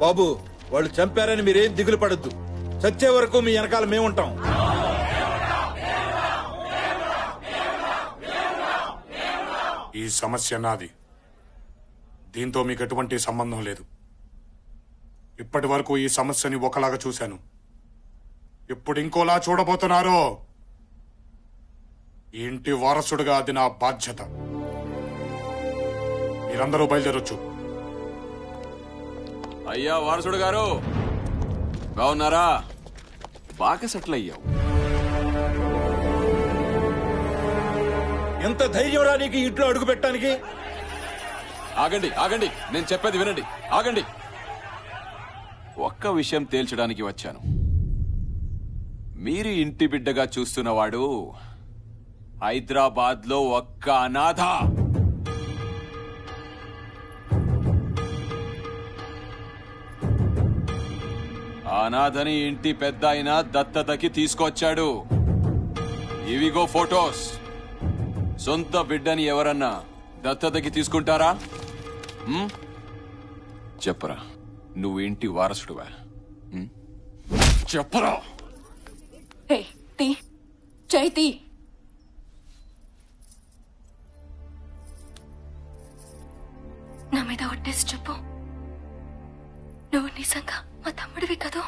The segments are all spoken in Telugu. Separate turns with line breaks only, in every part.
బాబు వాళ్ళు చంపారని మీరేం దిగులు పడద్దు. చచ్చే వరకు మీ వెనకాల మేముంటాం.
ఈ సమస్య నాది, దీంతో మీకు ఎటువంటి సంబంధం లేదు. ఇప్పటి వరకు ఈ సమస్యని ఒకలాగా చూశాను, ఇప్పుడు ఇంకోలా చూడబోతున్నారో. ఈ ఇంటి వారసుడుగా అది నా బాధ్యత. మీరందరూ బయలుదేరొచ్చు.
అయ్యా వారసుడు గారు, బాగున్నారా? బాగా సెటిల్ అయ్యావు.
ఎంత ధైర్యం రా నీకు ఇంట్లో అడుగు పెట్టడానికి?
ఆగండి ఆగండి, నేను చెప్పేది వినండి. ఆగండి, ఒక్క విషయం తేల్చడానికి వచ్చాను. మీరు ఇంటి బిడ్డగా చూస్తున్నవాడు హైదరాబాద్ లో ఒక్క అనాథ. అనాథని ఇంటి పెద్ద అయినా దత్తతకి తీసుకొచ్చాడు. ఇవిగో ఫోటోస్. సొంత బిడ్డని ఎవరన్నా దత్తతకి తీసుకుంటారా? చెప్పరా, నువ్వు ఇంటి వారసుడువా? చెప్పరా.
చైతి, నా మీద ఒట్టేసి చెప్పు, నువ్వు నిజంగా మా తమ్ముడివి కదా?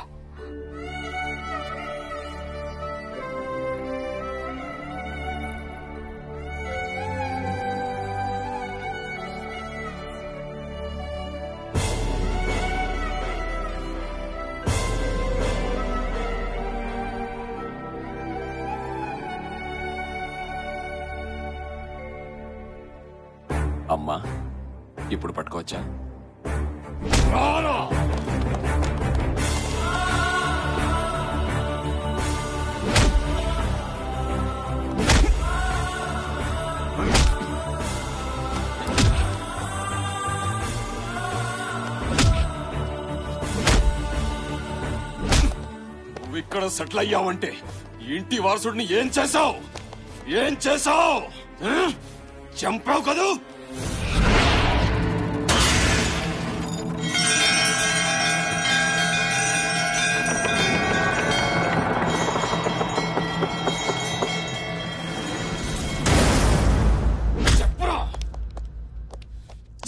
అమ్మా, ఇప్పుడు పట్టుకోవచ్చా? నువ్వు ఇక్కడ సెటిల్ అయ్యావంటే ఇంటి వారసుడిని ఏం చేశావు? ఏం చేశావు? చంపావు కదూ? చెప్పరా,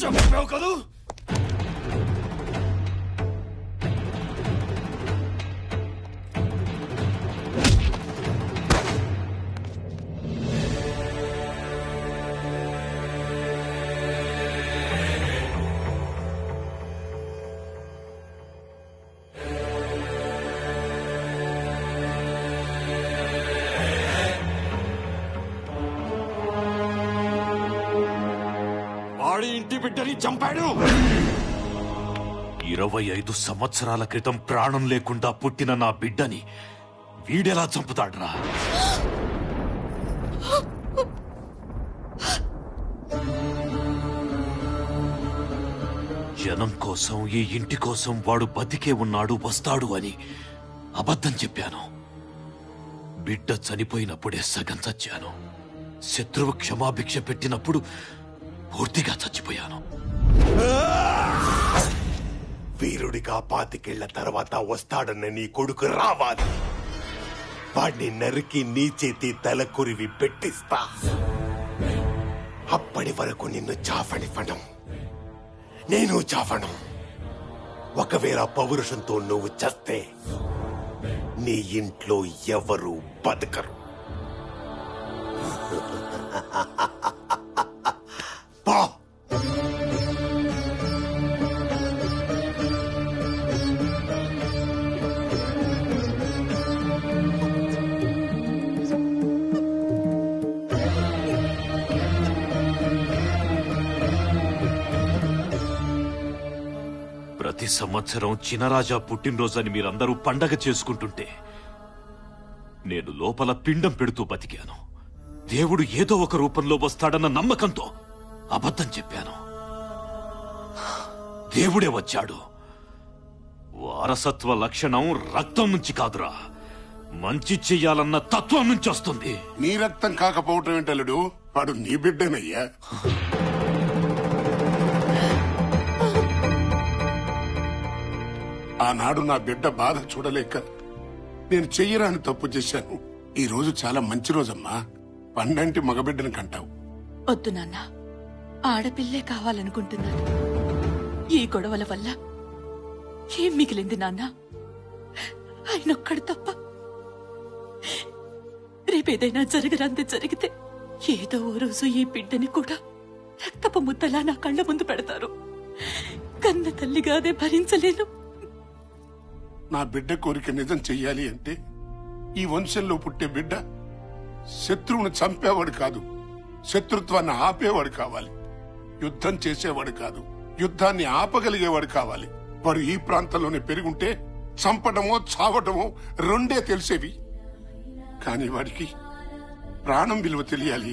చంపావు కదూ? ఇంటి బిడ్డని చంపాడు.
25 సంవత్సరాల క్రితం ప్రాణం లేకుండా పుట్టిన నా బిడ్డని వీడెలా చంపుతాడ్రా? జనం కోసం, ఈ ఇంటి కోసం వాడు బతికే ఉన్నాడు, వస్తాడు అని అబద్ధం చెప్పాను. బిడ్డ చనిపోయినప్పుడే సగం చచ్చాను. శత్రువు క్షమాభిక్ష పెట్టినప్పుడు పూర్తిగా చచ్చిపోయాను.
వీరుడిగా 25 ఏళ్ల తర్వాత వస్తాడన్న నీ కొడుకు రావాలి. వాడిని నరికి నీ చేతి తలకొరివి పెట్టిస్తా. అప్పటి వరకు నిన్ను చావనివ్వను, నేను చావను. ఒకవేళ పౌరుషంతో నువ్వు చస్తే నీ ఇంట్లో ఎవరు బతకరు. పా.
ప్రతి సంవత్సరం చినరాజా పుట్టినరోజని మీరందరూ పండగ చేసుకుంటుంటే నేను లోపల పిండం పెడుతూ బతికాను. దేవుడు ఏదో ఒక రూపంలో వస్తాడన్న నమ్మకంతో అబద్ధం చెప్పాను. దేవుడే వచ్చాడు. వారసత్వ లక్షణం రక్తం నుంచి కాదురా, మంచి చెయ్యాలన్న తత్వం నుంచి వస్తుంది.
నీ రక్తం కాకపోవటం ఏంటల్లుడు, వాడు నీ బిడ్డనయ్యా. ఆనాడు నా బిడ్డ బాధ చూడలేక నేను చెయ్యరాని తప్పు చేశాను. ఈ రోజు చాలా మంచి రోజమ్మా. పండంటి మగబిడ్డను కంటావు.
వద్దు నాన్న, ఆడపిల్లే కావాలనుకుంటున్నాను. ఈ గొడవల వల్ల ఏం మిగిలింది నాన్న? ఆయనొక్కడు తప్ప. రేపేదైనా జరగరాంది జరిగితే ఏదో ఓ రోజు ఈ బిడ్డని కూడా రక్తపు ముద్దలా నా కళ్ళ ముందు పెడతారు. కన్న తల్లిగా అదే భరించలేను.
నా బిడ్డ కోరిక నిజం చెయ్యాలి అంటే ఈ వంశంలో పుట్టే బిడ్డ శత్రువును చంపేవాడు కాదు, శత్రుత్వాన్ని ఆపేవాడు కావాలి. యుద్ధం చేసేవాడు కాదు, యుద్ధాన్ని ఆపగలిగేవాడు కావాలి. వాడు ఈ ప్రాంతంలోనే పెరుగుంటే చంపడమో చావటమో రెండే తెలిసేవి. కాని వాడికి ప్రాణం విలువ తెలియాలి,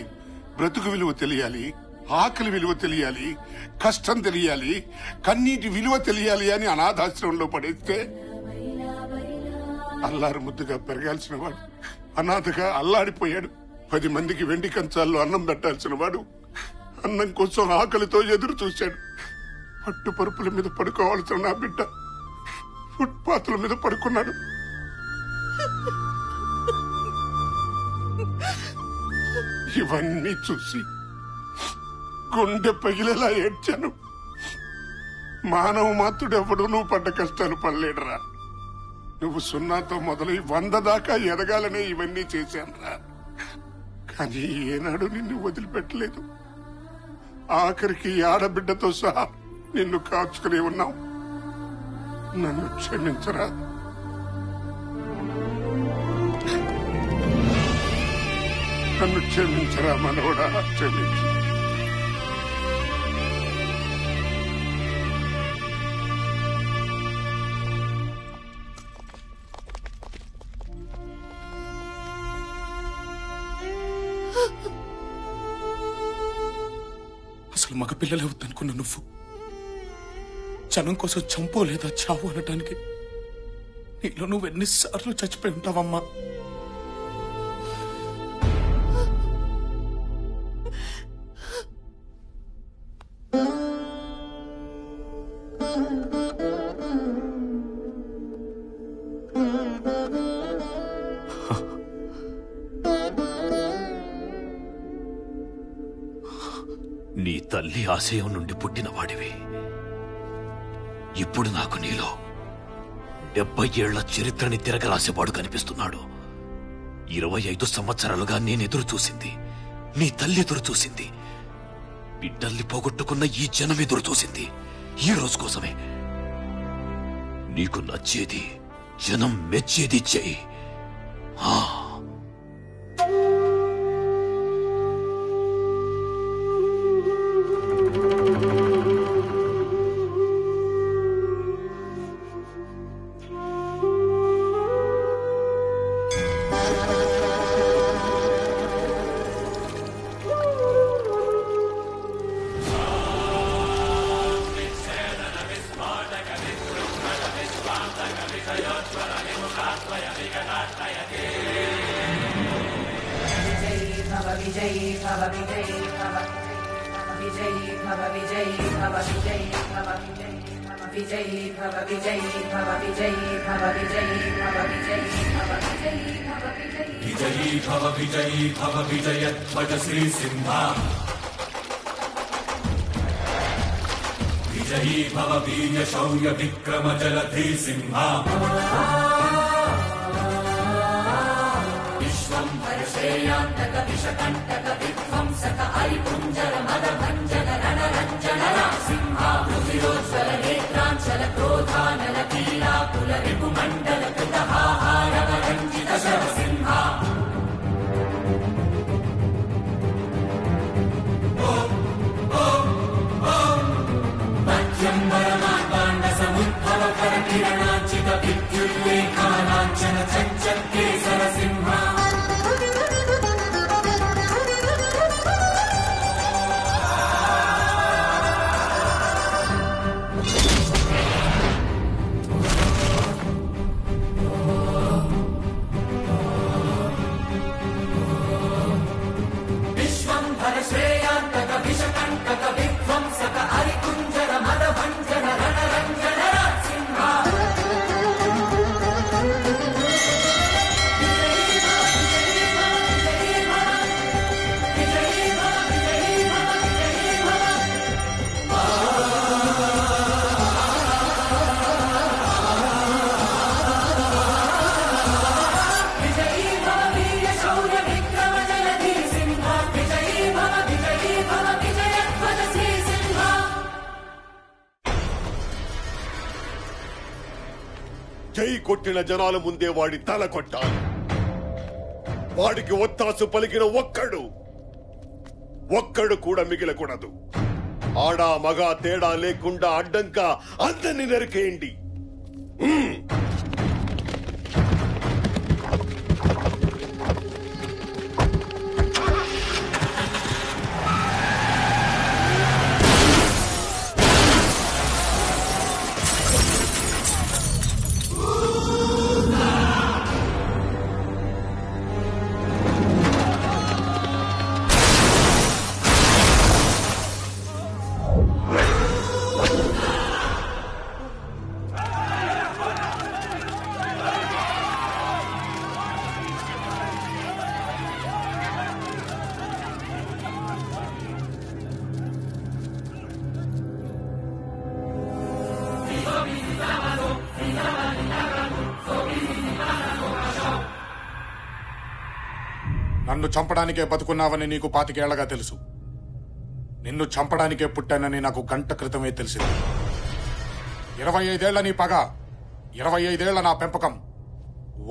బ్రతుకు విలువ తెలియాలి, ఆకలి విలువ తెలియాలి, కష్టం తెలియాలి, కన్నీటి విలువ తెలియాలి అని అనాథాశ్రమంలో పడేస్తే అల్లారు ముద్దుగా పెరగాల్సిన వాడు అనాథగా అల్లాడిపోయాడు. 10 మందికి వెండి కంచాల్లో అన్నం పెట్టాల్సిన వాడు అన్నం కోసం ఆకలితో ఎదురు చూశాడు. పట్టు పరుపుల మీద పడుకోవాల్సిన నా బిడ్డ ఫుట్పాత్ల మీద పడుకున్నాడు. ఇవన్నీ చూసి గుండె పగిలేలా ఏడ్చాను. మానవ మాత్రుడెవడు నువ్వు పడ్డ కష్టాలు పడలేడురా. నువ్వు 0తో మొదలై 100 దాకా ఎదగాలనే ఇవన్నీ చేశానురా. కానీ ఏనాడు నిన్ను వదిలిపెట్టలేదు. ఆఖరికి ఆడబిడ్డతో సహా నిన్ను కాచుకుని ఉన్నావు. నన్ను క్షమించరా. నన్ను క్షమించరా మనవడా, క్షమించు.
అసలు మగపిల్లలే వద్దనుకున్న నువ్వు జనం కోసం చంపో లేదా చావు అనటానికి నీలో నువ్వు ఎన్నిసార్లు చచ్చిపోయి ఉంటావమ్మా.
నీ తల్లి ఆశయం నుండి పుట్టిన వాడివి. ఇప్పుడు నాకు నీలో 70 ఏళ్ల చరిత్రని తిరగరాసేవాడు కనిపిస్తున్నాడు. 25 సంవత్సరాలుగా నేనెదురు చూసింది, నీ తల్లి ఎదురు చూసింది, బిడ్డల్ని పోగొట్టుకున్న ఈ జనం ఎదురు చూసింది ఈ రోజు కోసమే. నీకు నచ్చేది, జనం మెచ్చేది చెయ్యి.
విజయీ భవ వీర్య శౌర్య విక్రమ జలధి సింహ. విశ్వంభర శ్రేయాంతక విషకంటక విధ్వంసక హరిపుంజర మద భంజన రణరంజన సింహ. రుధిరోజ్వల నేత్రాంచల క్రోధానల కీలాకుల రిపుమండల కృతహారవ రంజిత శరసింహ. కిరణాంచిత విద్యుల్లేఖానాంచన చంచల్ కేసర సింహ.
జై కొట్టిన జనాల ముందే వాడి తల కొట్టాలి. వాడికి ఒత్తాసు పలికిన ఒక్కడు కూడా మిగిలకూడదు. ఆడా మగా తేడా లేకుండా అడ్డంగా అందరినీ నరికేయండి.
నన్ను చంపడానికే బతుకున్నావని నీకు 25 ఏళ్లగా తెలుసు. నిన్ను చంపడానికే పుట్టానని నాకు గంట క్రితమే తెలిసింది. 25 ఏళ్ల నీ పగ, 25 ఏళ్ల నా పెంపకం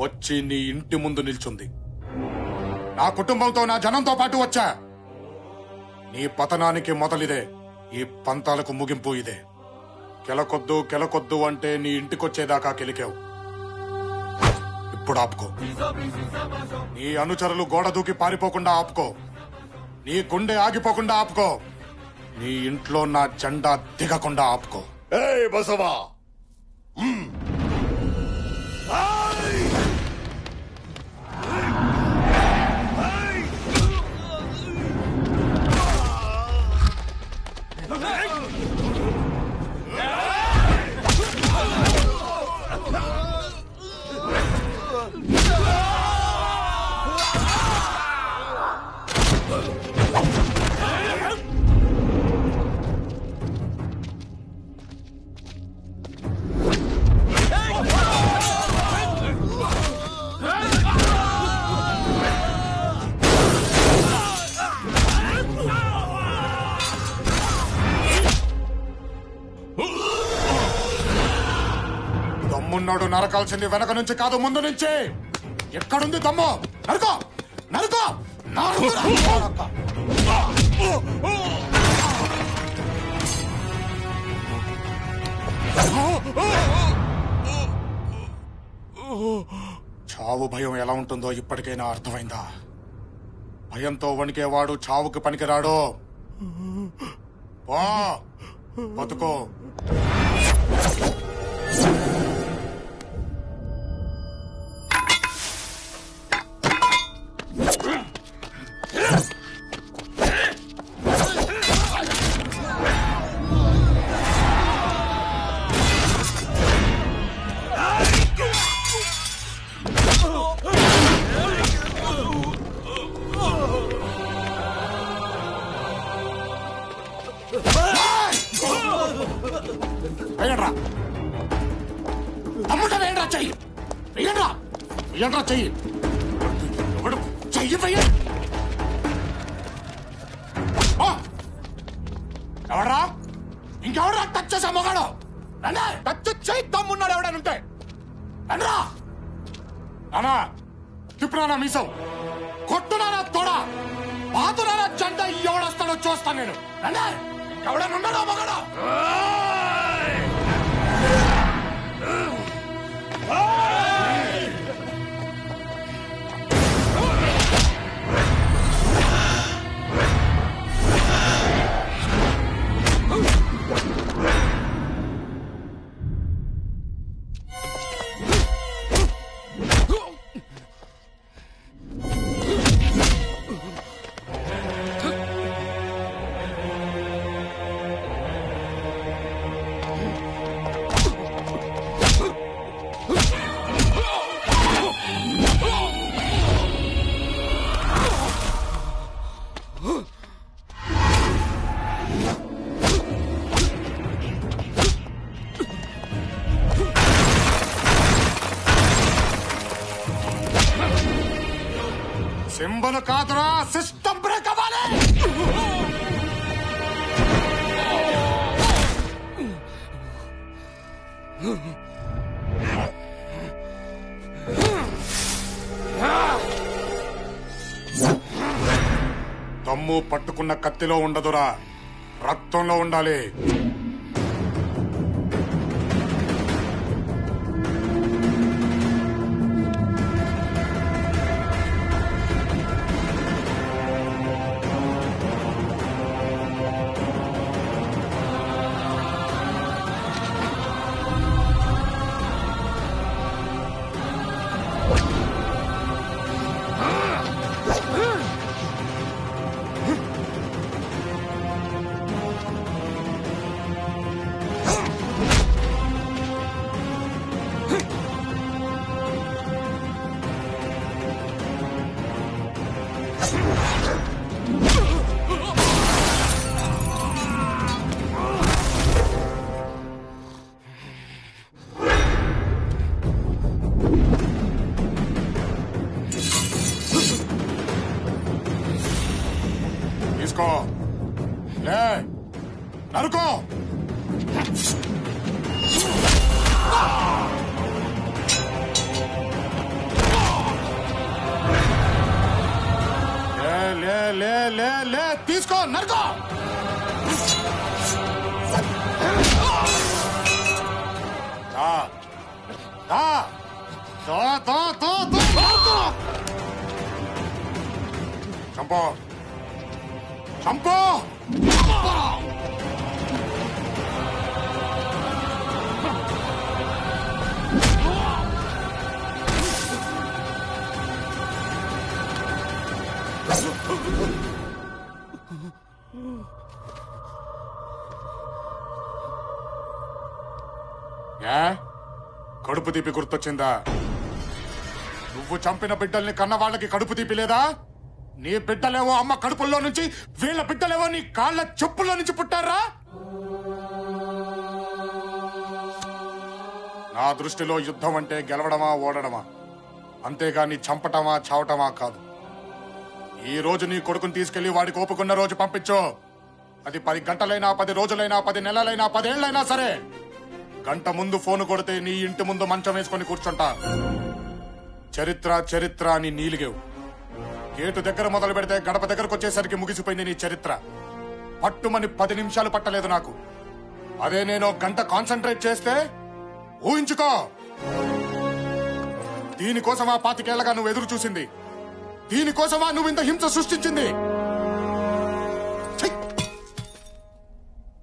వచ్చి నీ ఇంటి ముందు నిల్చుంది. నా కుటుంబంతో, నా జనంతో పాటు వచ్చా. నీ పతనానికి మొదలిదే, ఈ పంతాలకు ముగింపు ఇదే. కెలకొద్దు అంటే నీ ఇంటికొచ్చేదాకా కెలికావు. ఇప్పుడు ఆపుకో. నీ అనుచరులు గోడ దూకి పారిపోకుండా ఆపుకో. నీ గుండె ఆగిపోకుండా ఆపుకో. నీ ఇంట్లో నా జెండా దిగకుండా ఆపుకో.
ఏయ్ బసవా,
దమ్మున్నాడు నరకాల్సింది వెనక నుంచి కాదు, ముందు నుంచి. ఎక్కడుంది దమ్ము? నరుకో నరుకో చావు భయం ఎలా ఉంటుందో ఇప్పటికైనా అర్థమైందా? భయంతో వణికేవాడు చావుకి పనికిరాడు. బతుకో. వేయండ్రా, తమ్ముంటే వేయండ్రా, చెయ్యి వేయండ్రా, వేయండ్రా చెయ్యి. ఎవడు చెయ్యి వేయండి. ఎవడ్రా? ఇంకెవడ్రా టచ్ చేసా మొగాడు? టచ్ చేయి తమ్మున్నాడు ఎవడనుంటే రండ్రా. నానా తిప్పునా మీసం, కొట్టునా తోడా, పాతునా జెండా ఎవడొస్తాడో చూస్తాను నేను. రండి, ఎవడనున్నాడో మొగాడు. సింబల్ కాదురా, సిస్టమ్ బ్రేక్ అవ్వాలి. దమ్ము పట్టుకున్న కత్తిలో ఉండదురా, రక్తంలో ఉండాలి. తీసుకో, లే, నరుకో. లే లే లే లే తీసుకో, నరుకో. చంపో, చంపో. కడుపు తీపి గుర్తొచ్చిందా? నువ్వు చంపిన బిడ్డల్ని కన్న వాళ్ళకి కడుపు తీపి లేదా? నీ బిడ్డలేవో అమ్మ కడుపుల్లో నుంచి, వీళ్ళ బిడ్డలేవో నీ కాళ్ళ చెప్పుల్లో నుంచి పుట్టారా? నా దృష్టిలో యుద్ధం అంటే గెలవడమా ఓడడమా, అంతేగాని చంపటమా చావటమా కాదు. ఈ రోజు నీ కొడుకుని తీసుకెళ్లి వాడికి ఓపుకున్న రోజు పంపించు. అది 10 గంటలైనా, 10 రోజులైనా, 10 నెలలైనా, 10 ఏళ్లైనా సరే. గంట ముందు ఫోన్ కొడితే నీ ఇంటి ముందు మంచం వేసుకుని కూర్చుంటా. చరిత్ర చరిత్ర అని నీలిగేవు. గేటు దగ్గర మొదలు పెడితే గడప దగ్గరకు వచ్చేసరికి ముగిసిపోయింది నీ చరిత్ర. పట్టుమని 10 నిమిషాలు పట్టలేదు నాకు. అదే నేను గంట కాన్సన్ట్రేట్ చేస్తే ఊహించుకో. దీనికోసమా 25 ఏళ్లగా నువ్వు ఎదురు చూసింది? దీనికోసమా నువ్వు ఇంత హింస సృష్టించింది?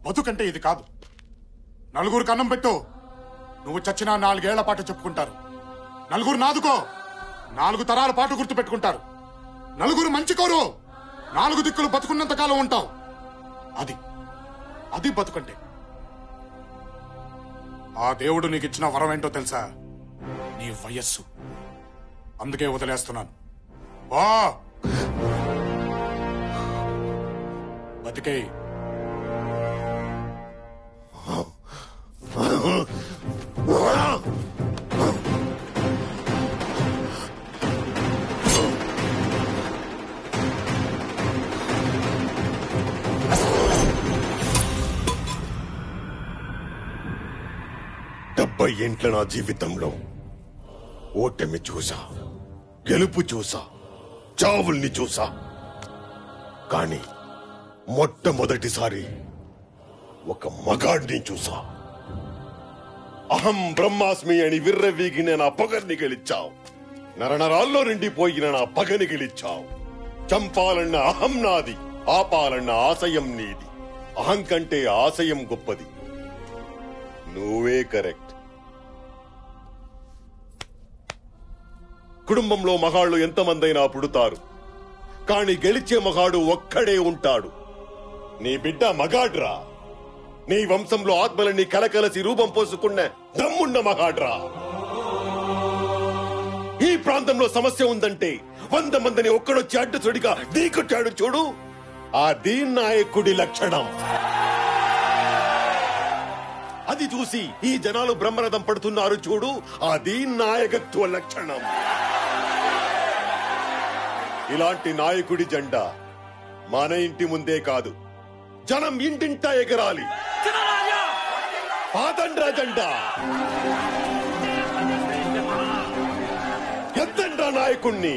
బతుకంటే ఇది కాదు. నలుగురు కన్నం పెట్టు. నువ్వు చచ్చినా 4 ఏళ్ల పాటు చెప్పుకుంటారు. నలుగురు నాదుకో, 4 తరాల పాటు గుర్తు పెట్టుకుంటారు. నలుగురు మంచి కోరు, 4 దిక్కులు బతుకున్నంత కాలం ఉంటావు. అది బతుకంటే. ఆ దేవుడు నీకు ఇచ్చిన వరం ఏంటో తెలుసా? నీ వయస్సు. అందుకే వదిలేస్తున్నాను. వా బతికే.
ఏంట్ల నా జీవితంలో ఓటమి చూసా, గెలుపు చూసా, చావుల్ని చూసా. కానీ మొట్టమొదటిసారి ఒక మగాడిని చూసా. అహం బ్రహ్మాస్మి అని విర్రవీగిన నా పగని గెలిచావు. నరనరాల్లో నిండిపోయిన నా పగని గెలిచావు. చంపాలన్న అహం నాది, ఆపాలన్న ఆశయం నీది. అహం కంటే ఆశయం గొప్పది. నువ్వే కరెక్ట్. కుటుంబంలో మగాళ్ళు ఎంతమందైనా పుడతారు, కాని గెలిచే మగాడు ఒక్కడే ఉంటాడు. నీ బిడ్డ మగాడ్రా. నీ వంశంలో ఆత్మలన్నీ కలకలసి రూపం పోసుకున్న దమ్మున్న మగాడ్రా. ఈ ప్రాంతంలో సమస్య ఉందంటే 100 మందిని ఒక్కడొచ్చి అడ్డుసుడిగా ఢీకొట్టాడు చూడు, అది నాయకుడి లక్షణం. అది చూసి ఈ జనాలు బ్రహ్మరథం పడుతున్నారు చూడు, అది నాయకత్వ లక్షణం. ఇలాంటి నాయకుడి జెండా మన ఇంటి ముందే కాదు, జనం ఇంటింటా ఎగరాలి. పాతండ్రా జెండా, ఎత్తండ్రా నాయకుణ్ణి.